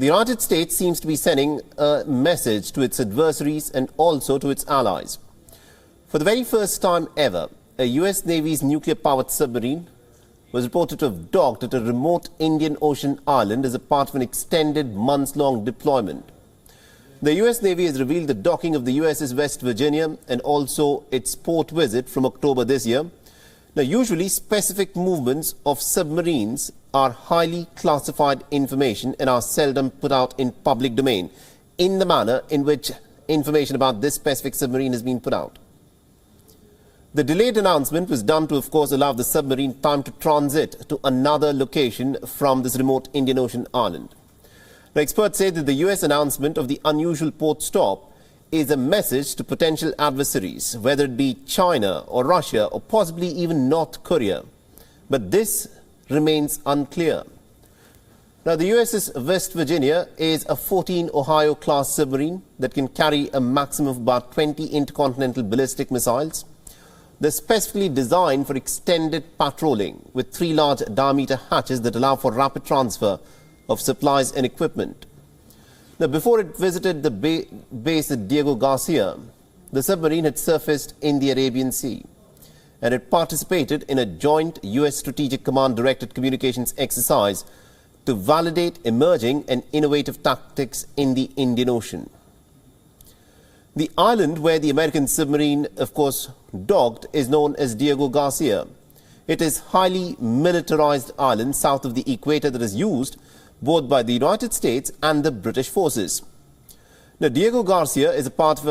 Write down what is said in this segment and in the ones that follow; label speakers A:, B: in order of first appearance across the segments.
A: The United States seems to be sending a message to its adversaries and also to its allies. For the very first time ever, a US Navy's nuclear-powered submarine was reported to have docked at a remote Indian Ocean island as a part of an extended months-long deployment. The US Navy has revealed the docking of the USS West Virginia and also its port visit from October this year. Now, usually specific movements of submarines are highly classified information and are seldom put out in public domain in the manner in which information about this specific submarine has been put out. The delayed announcement was done to, of course, allow the submarine time to transit to another location from this remote Indian Ocean island. Now, experts say that the US announcement of the unusual port stop is a message to potential adversaries, whether it be China or Russia or possibly even North Korea. But this remains unclear. Now, the USS West Virginia is a 14 Ohio-class submarine that can carry a maximum of about 20 intercontinental ballistic missiles. They're specifically designed for extended patrolling with 3 large diameter hatches that allow for rapid transfer of supplies and equipment. Now, before it visited the base at Diego Garcia, the submarine had surfaced in the Arabian Sea and it participated in a joint US Strategic Command-directed communications exercise to validate emerging and innovative tactics in the Indian Ocean. The island where the American submarine, of course, docked is known as Diego Garcia. It is a highly militarized island south of the equator that is used both by the United States and the British forces. Now, Diego Garcia is a part of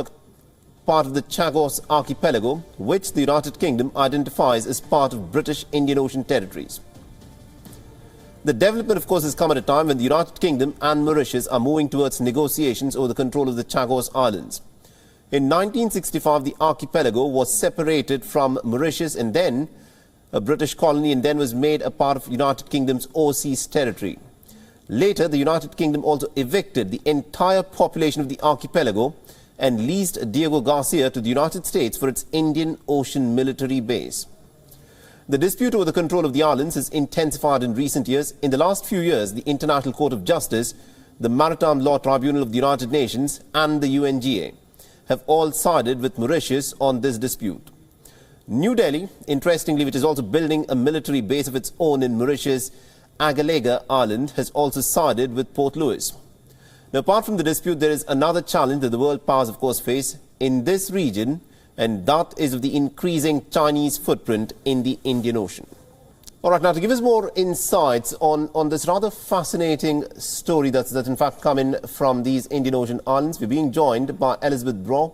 A: the Chagos archipelago, which the United Kingdom identifies as part of British Indian Ocean territories. The development, of course, has come at a time when the United Kingdom and Mauritius are moving towards negotiations over the control of the Chagos Islands. In 1965, the archipelago was separated from Mauritius and then a British colony and then was made a part of United Kingdom's overseas territory. Later, the United Kingdom also evicted the entire population of the archipelago and leased Diego Garcia to the United States for its Indian Ocean military base. The dispute over the control of the islands has intensified in recent years. In the last few years, the International Court of Justice, the Maritime Law Tribunal of the United Nations and the UNGA have all sided with Mauritius on this dispute. New Delhi, interestingly, which is also building a military base of its own in Mauritius' Agalega Island, has also sided with Port Louis. Now, apart from the dispute, there is another challenge that the world powers, of course, face in this region, and that is of the increasing Chinese footprint in the Indian Ocean. All right, now to give us more insights on this rather fascinating story that's in fact coming from these Indian Ocean islands, we're being joined by Elizabeth Braw,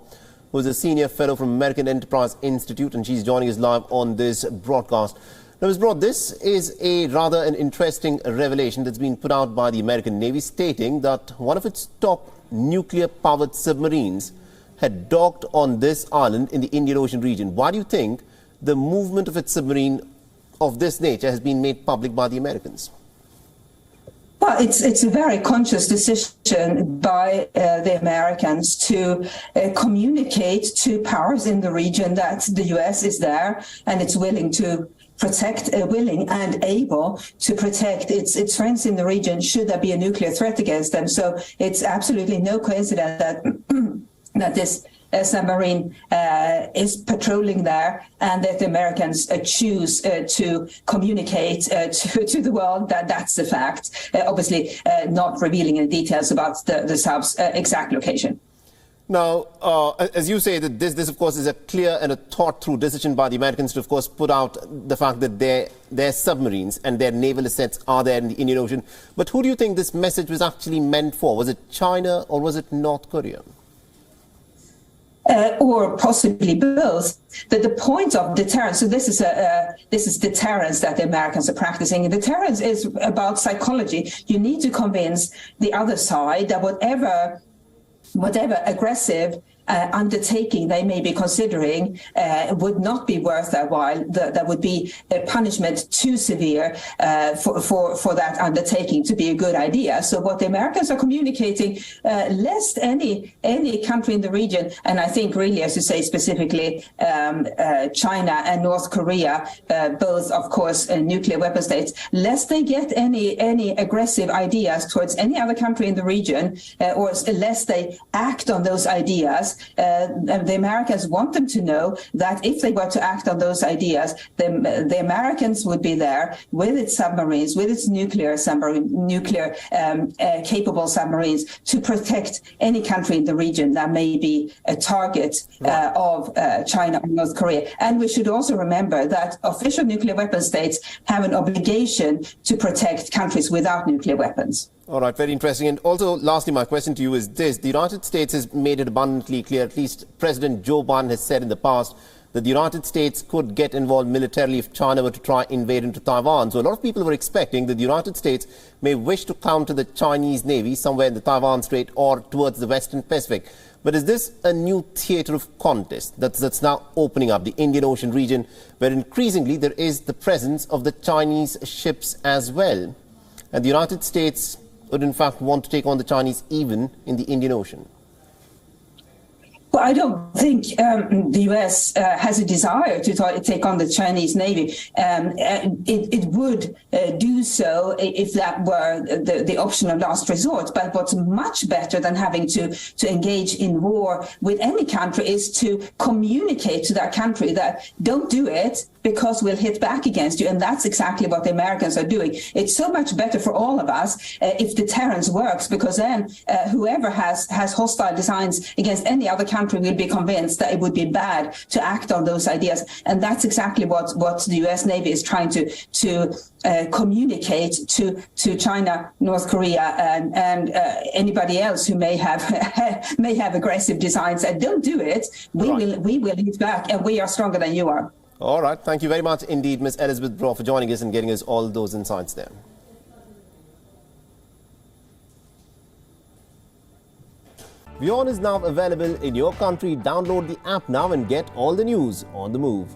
A: who is a senior fellow from American Enterprise Institute, and she's joining us live on this broadcast. Now, Ms. Braw, this is an interesting revelation that's been put out by the American Navy, stating that one of its top nuclear-powered submarines had docked on this island in the Indian Ocean region. Why do you think the movement of its submarine of this nature has been made public by the Americans?
B: Well, it's a very conscious decision by the Americans to communicate to powers in the region that the U.S. is there and it's willing to protect, willing and able to protect its friends in the region should there be a nuclear threat against them. So it's absolutely no coincidence that that this submarine is patrolling there, and that the Americans choose to communicate to the world that that's the fact, obviously not revealing any details about the sub's exact location.
A: Now, as you say, that this of course is a clear and a thought-through decision by the Americans to, of course, put out the fact that their submarines and their naval assets are there in the Indian Ocean. But who do you think this message was actually meant for? Was it China or was it North Korea?
B: Or possibly both. The point of deterrence, so this is deterrence that the Americans are practicing. Deterrence is about psychology. You need to convince the other side that whatever aggressive undertaking they may be considering would not be worth their while. That would be a punishment too severe for that undertaking to be a good idea. So what the Americans are communicating, lest any country in the region, and I think really, as you say, specifically China and North Korea, both, of course, nuclear weapon states, lest they get any aggressive ideas towards any other country in the region, or lest they act on those ideas. The Americans want them to know that if they were to act on those ideas, the Americans would be there with its submarines, with its nuclear capable submarines to protect any country in the region that may be a target of China or North Korea. And we should also remember that official nuclear weapon states have an obligation to protect countries without nuclear weapons.
A: All right, very interesting. And also, lastly, my question to you is this. The United States has made it abundantly clear, at least President Joe Biden has said in the past, that the United States could get involved militarily if China were to try invade into Taiwan. So a lot of people were expecting that the United States may wish to counter the Chinese Navy somewhere in the Taiwan Strait or towards the Western Pacific. But is this a new theatre of contest that's now opening up, the Indian Ocean region, where increasingly there is the presence of the Chinese ships as well? And the United States would in fact want to take on the Chinese even in the Indian Ocean?
B: Well, I don't think the U.S. Has a desire to take on the Chinese Navy. It would do so if that were the option of last resort. But what's much better than having to engage in war with any country is to communicate to that country that don't do it because we'll hit back against you. And that's exactly what the Americans are doing. It's so much better for all of us if deterrence works, because then whoever has hostile designs against any other country will be convinced that it would be bad to act on those ideas. And that's exactly what the US Navy is trying to communicate to China, North Korea, and anybody else who may have aggressive designs. And don't do it. We will hit back, and we are stronger than you are.
A: All right. Thank you very much indeed, Ms. Elizabeth Braw, for joining us and getting us all those insights there. WION is now available in your country. Download the app now and get all the news on the move.